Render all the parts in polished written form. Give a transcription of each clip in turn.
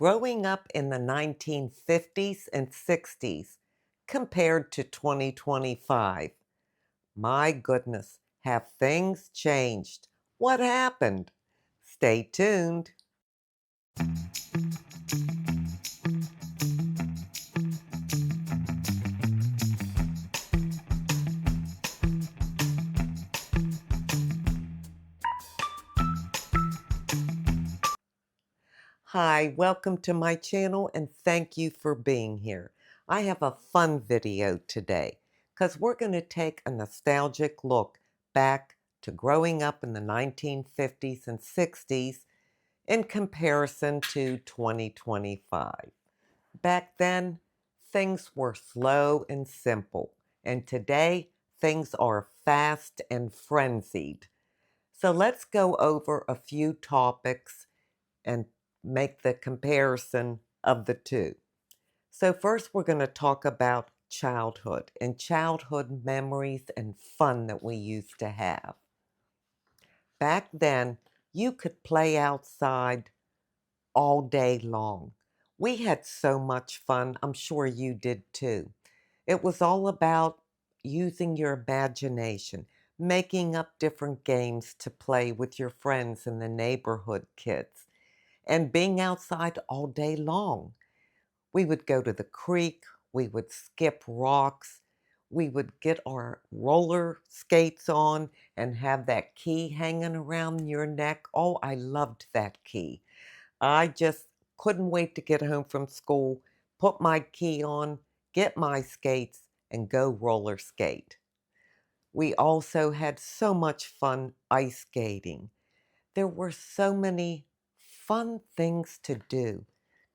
Growing up in the 1950s and 60s compared to 2025. My goodness, have things changed? What happened? Stay tuned. Hi, welcome to my channel and thank you for being here. I have a fun video today because we're going to take a nostalgic look back to growing up in the 1950s and 60s in comparison to 2025. Back then, things were slow and simple, and today, things are fast and frenzied. So let's go over a few topics and make the comparison of the two. So, first, we're going to talk about childhood and childhood memories and fun that we used to have. Back then, you could play outside all day long. We had so much fun. I'm sure you did too. It was all about using your imagination, making up different games to play with your friends and the neighborhood kids, and being outside all day long. We would go to the creek, we would skip rocks, we would get our roller skates on and have that key hanging around your neck. Oh, I loved that key. I just couldn't wait to get home from school, put my key on, get my skates, and go roller skate. We also had so much fun ice skating. There were so many fun things to do.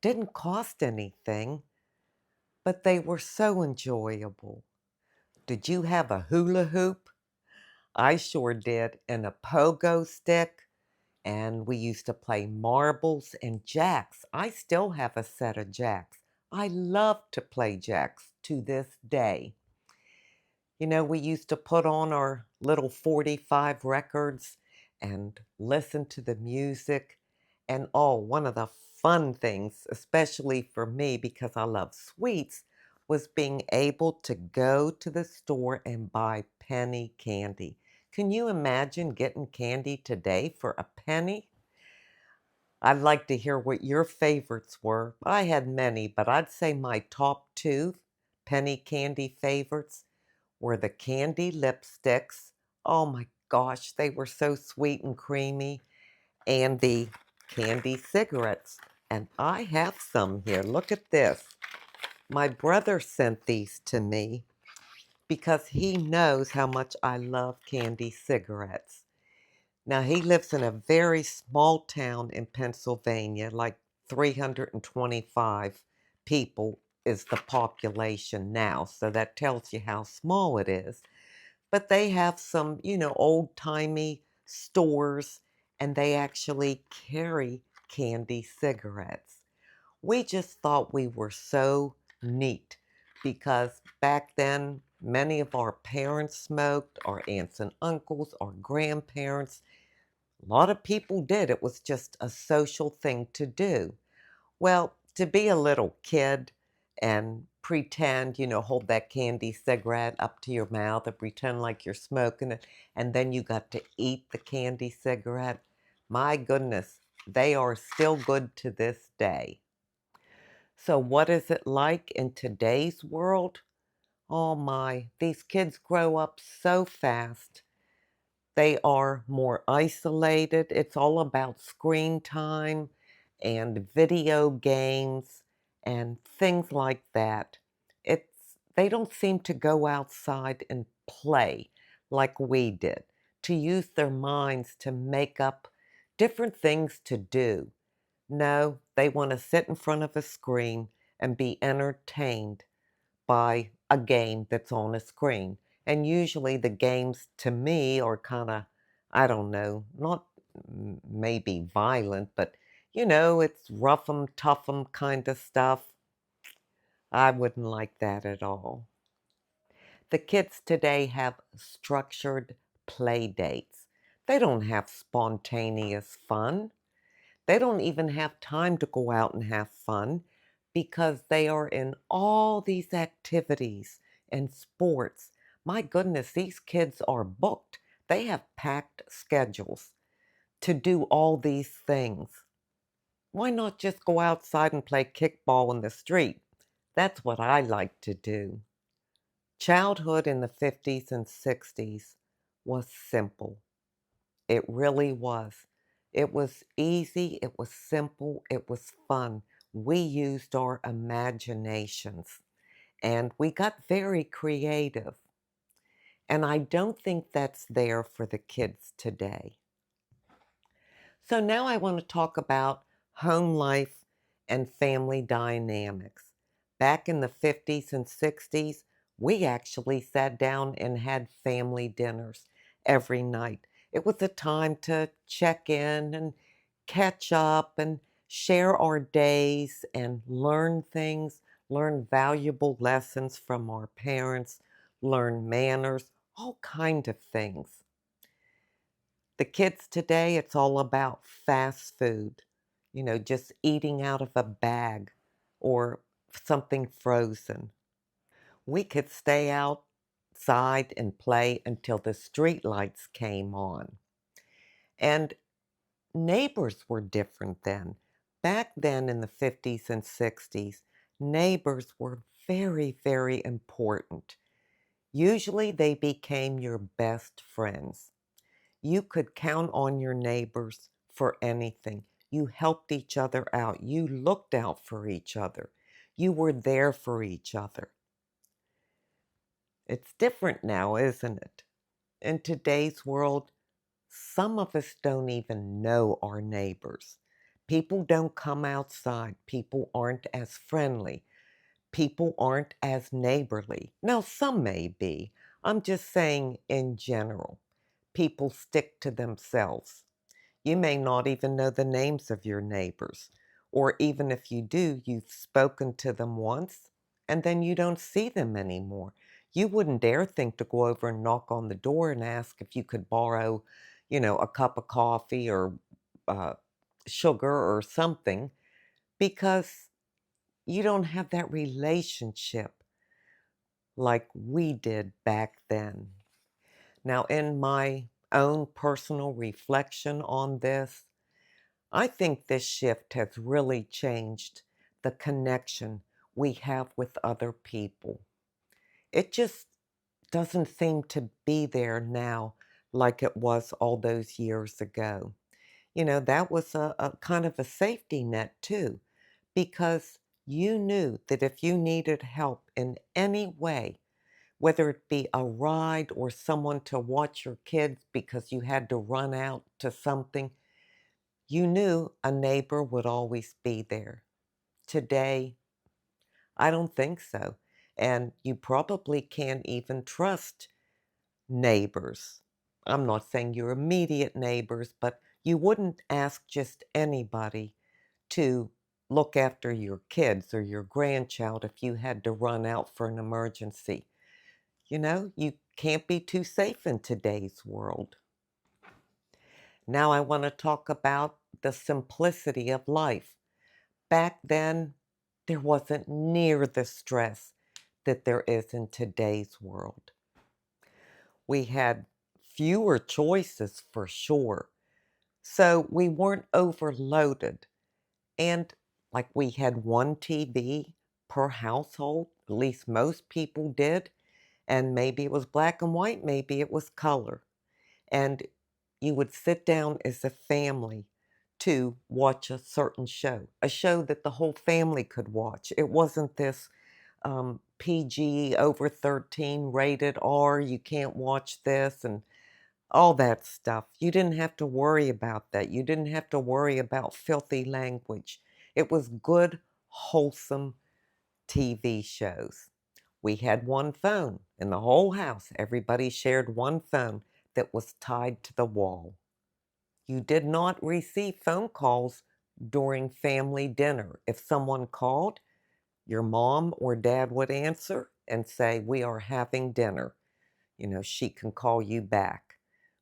Didn't cost anything, but they were so enjoyable. Did you have a hula hoop? I sure did, and a pogo stick. And we used to play marbles and jacks. I still have a set of jacks. I love to play jacks to this day. You know, we used to put on our little 45 records and listen to the music. And oh, one of the fun things, especially for me because I love sweets, was being able to go to the store and buy penny candy. Can you imagine getting candy today for a penny? I'd like to hear what your favorites were. I had many, but I'd say my top two penny candy favorites were the candy lipsticks. Oh my gosh, they were so sweet and creamy. And the candy cigarettes. And I have some here. Look at this. My brother sent these to me because he knows how much I love candy cigarettes. Now, he lives in a very small town in Pennsylvania, like 325 people is the population now. So that tells you how small it is. But they have some, old-timey stores, and they actually carry candy cigarettes. We just thought we were so neat because back then, many of our parents smoked, our aunts and uncles, our grandparents. A lot of people did. It was just a social thing to do. Well, to be a little kid and pretend, hold that candy cigarette up to your mouth and pretend like you're smoking it, and then you got to eat the candy cigarette. My goodness, they are still good to this day. So, what is it like in today's world? Oh my, these kids grow up so fast. They are more isolated. It's all about screen time and video games and things like that. They don't seem to go outside and play like we did, to use their minds to make up different things to do. No, they want to sit in front of a screen and be entertained by a game that's on a screen. And usually the games to me are kind of, I don't know, not maybe violent, but it's rough 'em, tough 'em kind of stuff. I wouldn't like that at all. The kids today have structured play dates. They don't have spontaneous fun. They don't even have time to go out and have fun because they are in all these activities and sports. My goodness, these kids are booked. They have packed schedules to do all these things. Why not just go outside and play kickball in the street? That's what I like to do. Childhood in the 50s and 60s was simple. It really was. It was easy, it was simple, it was fun. We used our imaginations and we got very creative. And I don't think that's there for the kids today. So now I want to talk about home life and family dynamics. Back in the 50s and 60s, we actually sat down and had family dinners every night. It was a time to check in and catch up and share our days and learn things, learn valuable lessons from our parents, learn manners, all kind of things. The kids today, it's all about fast food, just eating out of a bag or something frozen. We could stay outside and play until the street lights came on. And neighbors were different then. Back then in the 50s and 60s, neighbors were very, very important. Usually they became your best friends. You could count on your neighbors for anything. You helped each other out. You looked out for each other. You were there for each other. It's different now, isn't it? In today's world, some of us don't even know our neighbors. People don't come outside. People aren't as friendly. People aren't as neighborly. Now, some may be. I'm just saying in general. People stick to themselves. You may not even know the names of your neighbors, or even if you do, you've spoken to them once and then you don't see them anymore. You wouldn't dare think to go over and knock on the door and ask if you could borrow, a cup of coffee or uh, sugar or something because you don't have that relationship like we did back then. Now, in my own personal reflection on this, I think this shift has really changed the connection we have with other people. It just doesn't seem to be there now like it was all those years ago. That was a kind of a safety net too, because you knew that if you needed help in any way, whether it be a ride or someone to watch your kids because you had to run out to something, you knew a neighbor would always be there. Today, I don't think so. And you probably can't even trust neighbors. I'm not saying your immediate neighbors, but you wouldn't ask just anybody to look after your kids or your grandchild if you had to run out for an emergency. You can't be too safe in today's world. Now I want to talk about the simplicity of life. Back then, there wasn't near the stress that there is in today's world. We had fewer choices for sure, so we weren't overloaded. And like we had one TV per household, at least most people did, and maybe it was black and white, maybe it was color. And you would sit down as a family to watch a certain show, a show that the whole family could watch. It wasn't this PG over 13 rated R, you can't watch this and all that stuff. You didn't have to worry about that. You didn't have to worry about filthy language. It was good, wholesome TV shows. We had one phone in the whole house. Everybody shared one phone that was tied to the wall. You did not receive phone calls during family dinner. If someone called, your mom or dad would answer and say, "We are having dinner." She can call you back.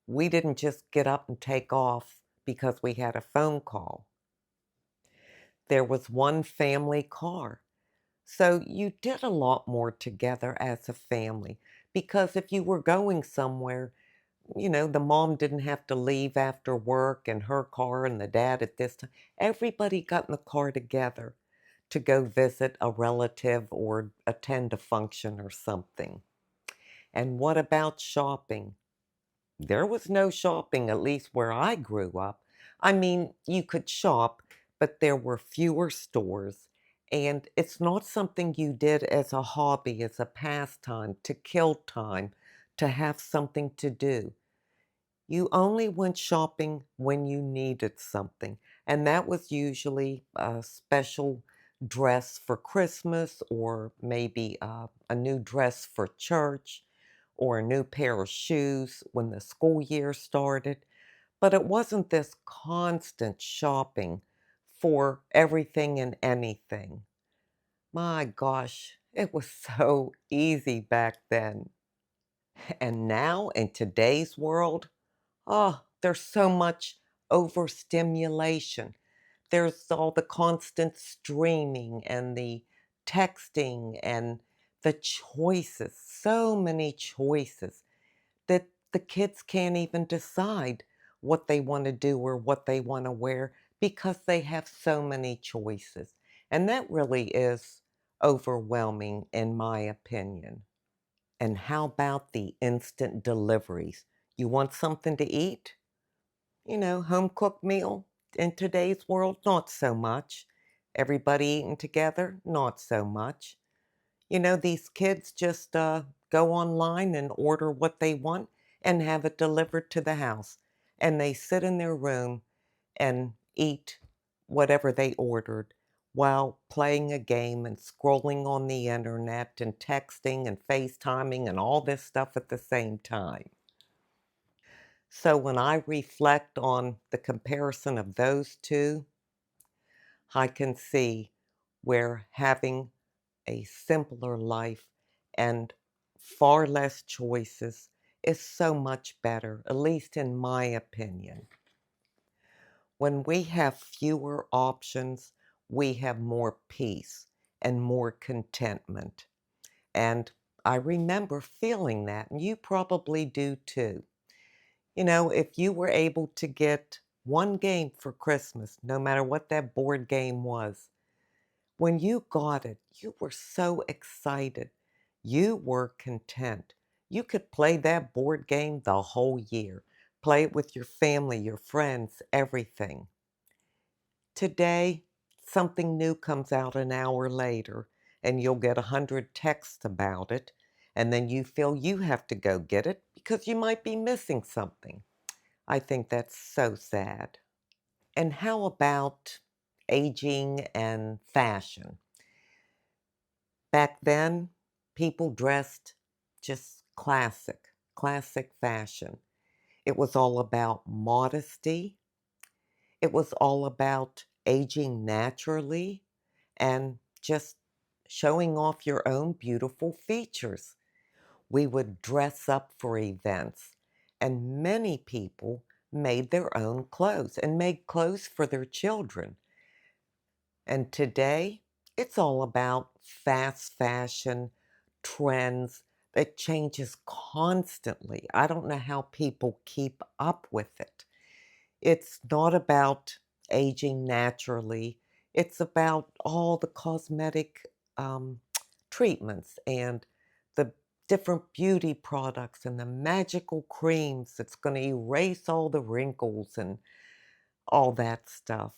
We didn't just get up and take off because we had a phone call. There was one family car. So you did a lot more together as a family because if you were going somewhere, the mom didn't have to leave after work in her car and the dad at this time. Everybody got in the car together to go visit a relative or attend a function or something. And what about shopping? There was no shopping, at least where I grew up. I mean, you could shop, but there were fewer stores. And it's not something you did as a hobby, as a pastime, to kill time, to have something to do. You only went shopping when you needed something, and that was usually a special dress for Christmas or maybe a new dress for church or a new pair of shoes when the school year started. But it wasn't this constant shopping for everything and anything. My gosh, it was so easy back then. And now in today's world, oh, there's so much overstimulation. There's all the constant streaming and the texting and the choices, so many choices that the kids can't even decide what they want to do or what they want to wear because they have so many choices. And that really is overwhelming, in my opinion. And how about the instant deliveries? You want something to eat? Home cooked meal in today's world, not so much. Everybody eating together, not so much. These kids just go online and order what they want and have it delivered to the house. And they sit in their room and eat whatever they ordered while playing a game and scrolling on the internet and texting and FaceTiming and all this stuff at the same time. So when I reflect on the comparison of those two, I can see where having a simpler life and far less choices is so much better, at least in my opinion. When we have fewer options, we have more peace and more contentment. And I remember feeling that, and you probably do too. If you were able to get one game for Christmas, no matter what that board game was, when you got it, you were so excited. You were content. You could play that board game the whole year, play it with your family, your friends, everything. Today, something new comes out an hour later, and you'll get 100 texts about it, and then you feel you have to go get it because you might be missing something. I think that's so sad. And how about aging and fashion? Back then, people dressed just classic fashion. It was all about modesty. It was all about aging naturally and just showing off your own beautiful features. We would dress up for events, and many people made their own clothes and made clothes for their children. And today, it's all about fast fashion, trends that changes constantly. I don't know how people keep up with it. It's not about aging naturally. It's about all the cosmetic treatments and the different beauty products and the magical creams that's going to erase all the wrinkles and all that stuff.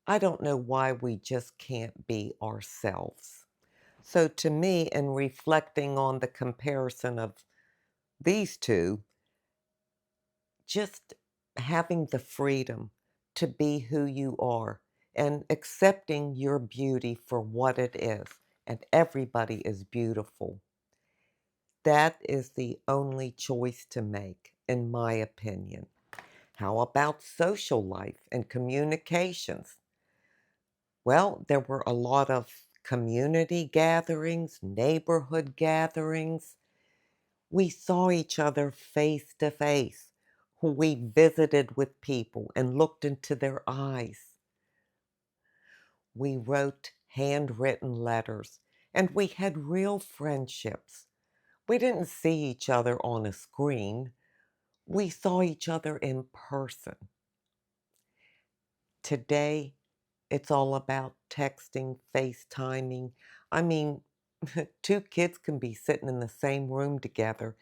I don't know why we just can't be ourselves. So, to me, in reflecting on the comparison of these two, just having the freedom to be who you are and accepting your beauty for what it is, and everybody is beautiful. That is the only choice to make, in my opinion. How about social life and communications? Well, there were a lot of community gatherings, neighborhood gatherings. We saw each other face to face. We visited with people and looked into their eyes. We wrote handwritten letters, and we had real friendships. We didn't see each other on a screen. We saw each other in person. Today, it's all about texting, FaceTiming. I mean, two kids can be sitting in the same room together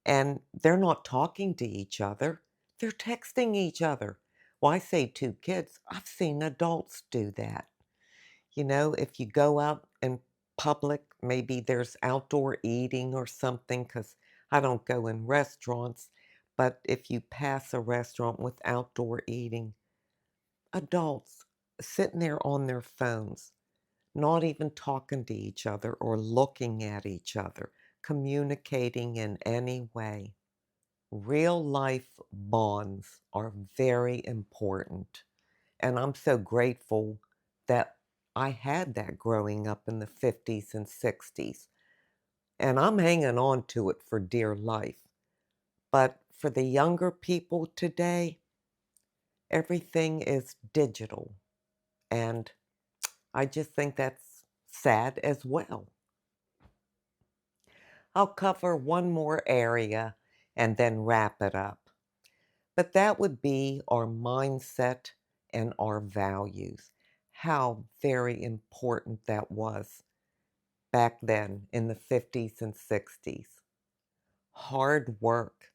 and they're not talking to each other. They're texting each other. Well, I say two kids. I've seen adults do that. You know, if you go out in public, maybe there's outdoor eating or something, because I don't go in restaurants. But if you pass a restaurant with outdoor eating, adults sitting there on their phones, not even talking to each other or looking at each other, communicating in any way. Real life bonds are very important. And I'm so grateful that I had that growing up in the 50s and 60s. And I'm hanging on to it for dear life. But for the younger people today, everything is digital. And I just think that's sad as well. I'll cover one more area and then wrap it up. But that would be our mindset and our values. How very important that was back then in the 50s and 60s. Hard work,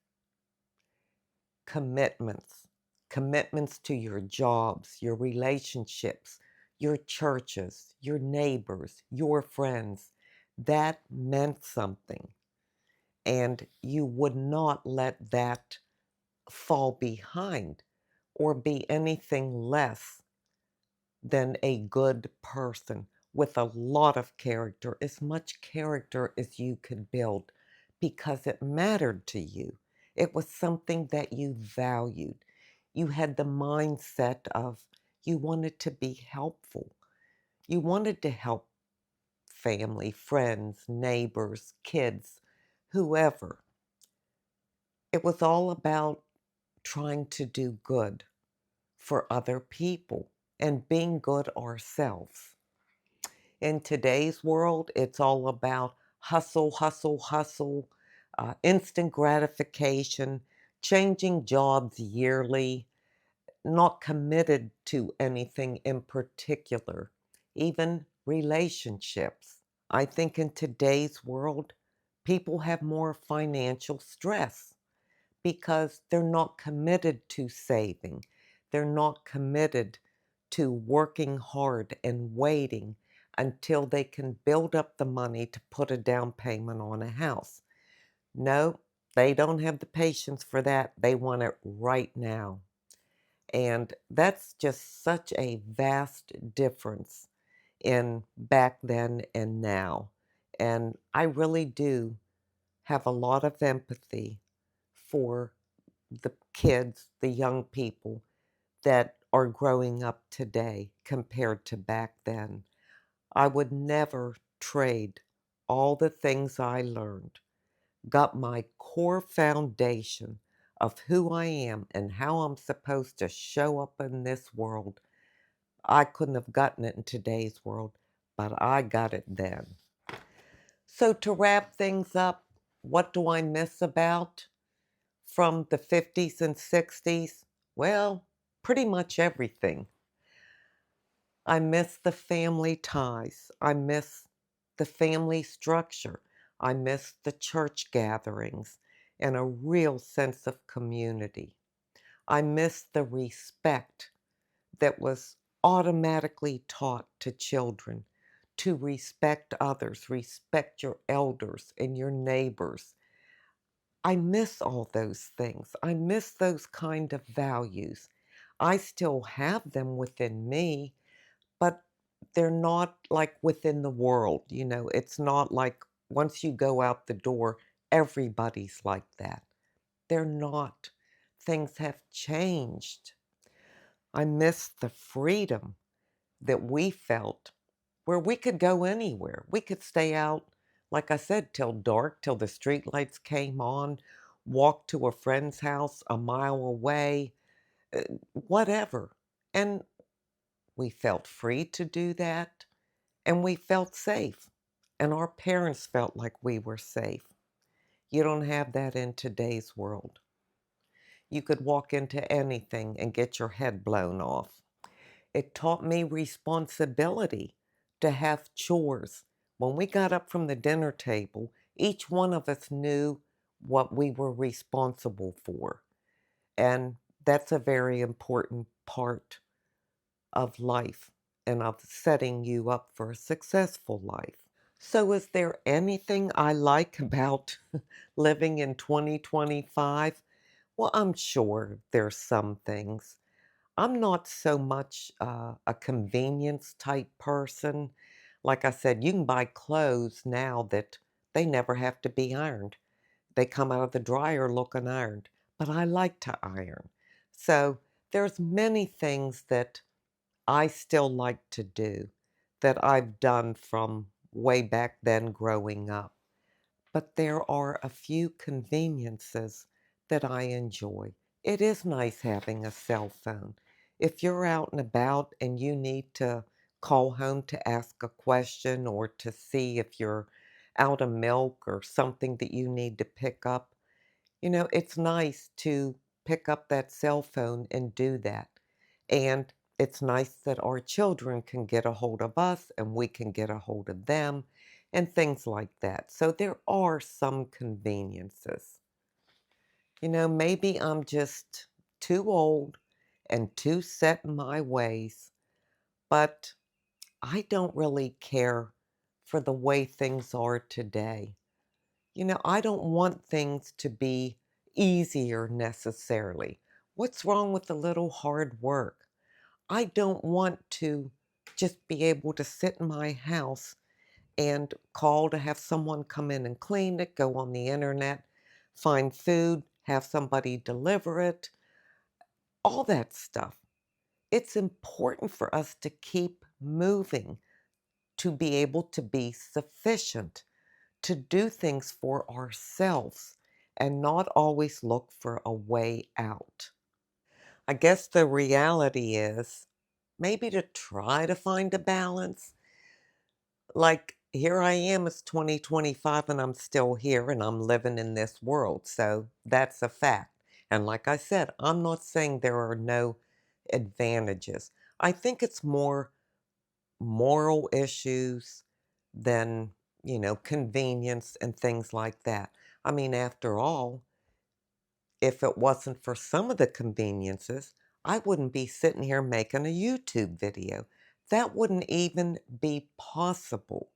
commitments, commitments to your jobs, your relationships, your churches, your neighbors, your friends. That meant something. And you would not let that fall behind or be anything less than a good person with a lot of character, as much character as you could build, because it mattered to you. It was something that you valued. You had the mindset of you wanted to be helpful. You wanted to help family, friends, neighbors, kids, whoever. It was all about trying to do good for other people and being good ourselves. In today's world, it's all about hustle, hustle, hustle, instant gratification, changing jobs yearly, not committed to anything in particular, even relationships. I think in today's world, people have more financial stress because they're not committed to saving. They're not committed to working hard and waiting until they can build up the money to put a down payment on a house. No, they don't have the patience for that. They want it right now. And that's just such a vast difference in back then and now. And I really do have a lot of empathy for the kids, the young people that are growing up today compared to back then. I would never trade all the things I learned, got my core foundation of who I am and how I'm supposed to show up in this world. I couldn't have gotten it in today's world, but I got it then. So, to wrap things up, what do I miss about from the 50s and 60s? Well, pretty much everything. I miss the family ties. I miss the family structure. I miss the church gatherings and a real sense of community. I miss the respect that was automatically taught to children to respect others, respect your elders and your neighbors. I miss all those things. I miss those kind of values. I still have them within me, but they're not like within the world. It's not like once you go out the door, everybody's like that. They're not. Things have changed. I miss the freedom that we felt where we could go anywhere. We could stay out, like I said, till dark, till the street lights came on, walk to a friend's house a mile away, whatever. And We felt free to do that, and we felt safe, and our parents felt like we were safe. You don't have that in today's world. You could walk into anything and get your head blown off. It taught me responsibility to have chores. When we got up from the dinner table, each one of us knew what we were responsible for. And that's a very important part of life and of setting you up for a successful life. So, is there anything I like about living in 2025? Well, I'm sure there's some things. I'm not so much a convenience type person. Like I said, you can buy clothes now that they never have to be ironed. They come out of the dryer looking ironed, but I like to iron. So there's many things that I still like to do that I've done from way back then growing up. But there are a few conveniences that I enjoy. It is nice having a cell phone. If you're out and about and you need to call home to ask a question or to see if you're out of milk or something that you need to pick up, it's nice to pick up that cell phone and do that. And it's nice that our children can get a hold of us and we can get a hold of them and things like that. So there are some conveniences. Maybe I'm just too old and too set in my ways, but I don't really care for the way things are today. I don't want things to be easier necessarily. What's wrong with a little hard work? I don't want to just be able to sit in my house and call to have someone come in and clean it, go on the internet, find food, have somebody deliver it, all that stuff. It's important for us to keep moving, to be able to be sufficient, to do things for ourselves and not always look for a way out. I guess the reality is maybe to try to find a balance. Like, here I am, it's 2025 and I'm still here and I'm living in this world. So that's a fact. And like I said, I'm not saying there are no advantages. I think it's more moral issues than, convenience and things like that. I mean, after all, if it wasn't for some of the conveniences, I wouldn't be sitting here making a YouTube video. That wouldn't even be possible.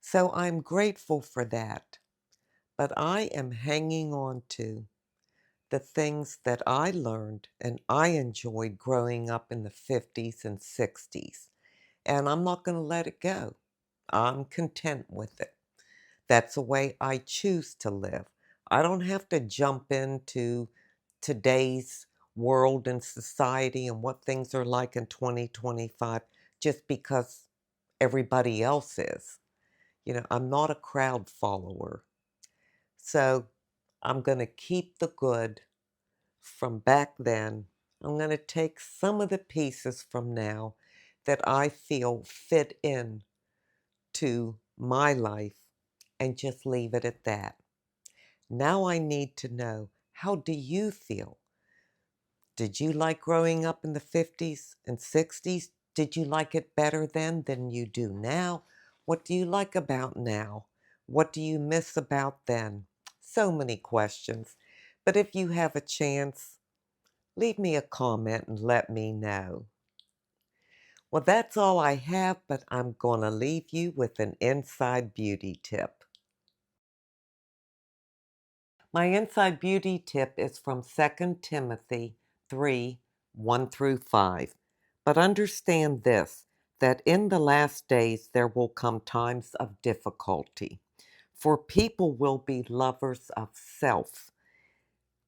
So I'm grateful for that. But I am hanging on to the things that I learned and I enjoyed growing up in the 50s and 60s. And I'm not going to let it go. I'm content with it. That's the way I choose to live. I don't have to jump into today's world and society and what things are like in 2025 just because everybody else is. I'm not a crowd follower. So I'm going to keep the good from back then. I'm going to take some of the pieces from now that I feel fit in to my life and just leave it at that. Now I need to know, how do you feel? Did you like growing up in the 50s and 60s? Did you like it better then than you do now? What do you like about now? What do you miss about then? So many questions. But if you have a chance, leave me a comment and let me know. Well, that's all I have, but I'm going to leave you with an inside beauty tip. My inside beauty tip is from 2 Timothy 3 1 through 5. But understand this, that in the last days there will come times of difficulty, for people will be lovers of self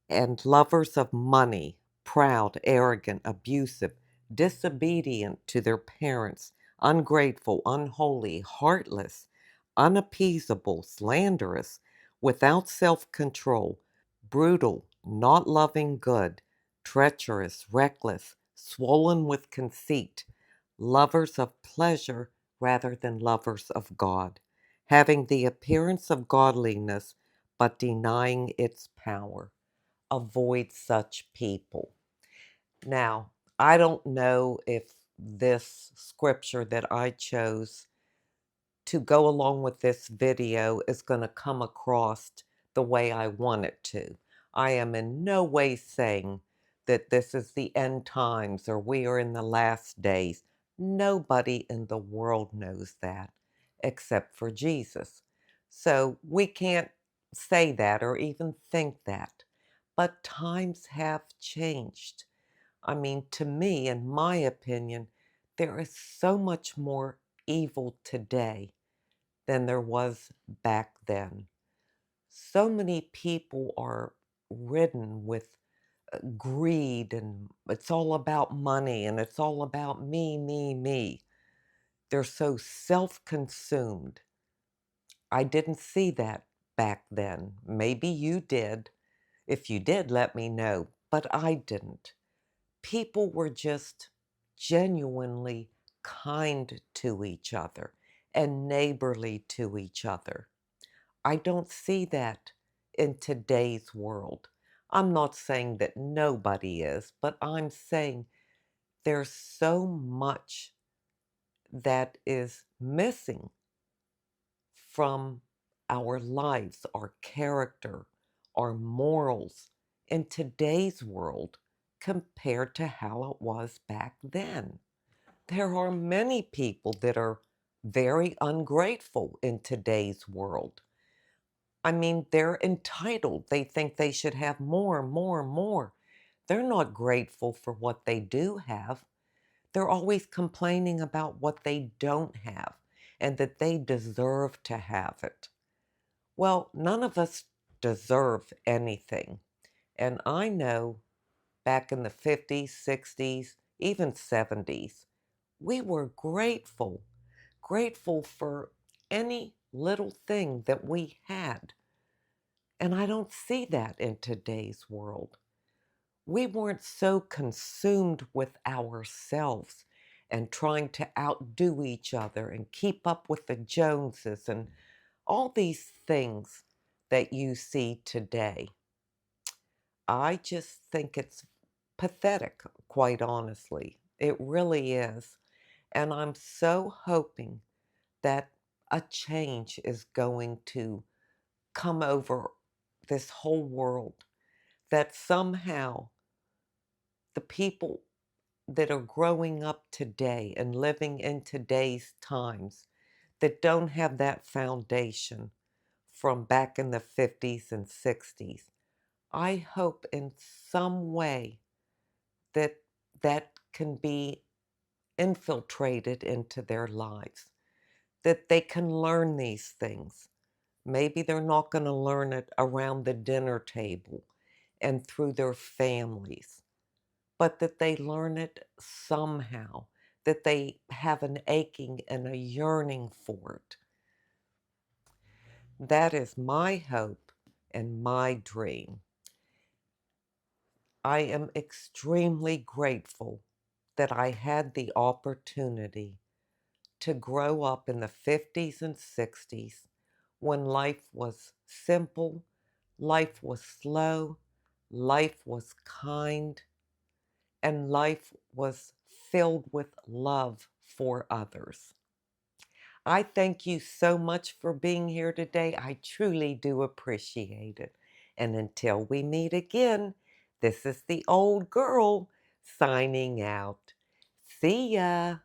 and lovers of money, proud, arrogant, abusive, disobedient to their parents, ungrateful, unholy, heartless, unappeasable, slanderous, without self control, brutal, not loving good, treacherous, reckless, swollen with conceit, lovers of pleasure rather than lovers of God, having the appearance of godliness but denying its power. Avoid such people. Now, I don't know if this scripture that I chose to go along with this video is going to come across the way I want it to. I am in no way saying that this is the end times or we are in the last days. Nobody in the world knows that except for Jesus. So we can't say that or even think that. But times have changed. I mean, to me, in my opinion, there is so much more evil today than there was back then. So many people are ridden with greed, and it's all about money, and it's all about me, me, me. They're so self consumed. I didn't see that back then. Maybe you did. If you did, let me know. But I didn't. People were just genuinely kind to each other and neighborly to each other. I don't see that in today's world. I'm not saying that nobody is, but I'm saying there's so much that is missing from our lives, our character, our morals in today's world compared to how it was back then. There are many people that are very ungrateful in today's world. I mean, they're entitled. They think they should have more, more, more. They're not grateful for what they do have. They're always complaining about what they don't have and that they deserve to have it. Well, none of us deserve anything. And I know back in the 50s, 60s, even 70s, we were grateful, grateful for any little thing that we had. And I don't see that in today's world. We weren't so consumed with ourselves and trying to outdo each other and keep up with the Joneses and all these things that you see today. I just think it's pathetic, quite honestly. It really is. And I'm so hoping that a change is going to come over this whole world, that somehow the people that are growing up today and living in today's times that don't have that foundation from back in the 50s and 60s, I hope in some way that that can be infiltrated into their lives, that they can learn these things. Maybe they're not going to learn it around the dinner table and through their families, but that they learn it somehow, that they have an aching and a yearning for it. That is my hope and my dream. I am extremely grateful that I had the opportunity to grow up in the 50s and 60s when life was simple, life was slow, life was kind, and life was filled with love for others. I thank you so much for being here today. I truly do appreciate it. And until we meet again, this is the old girl signing out. See ya.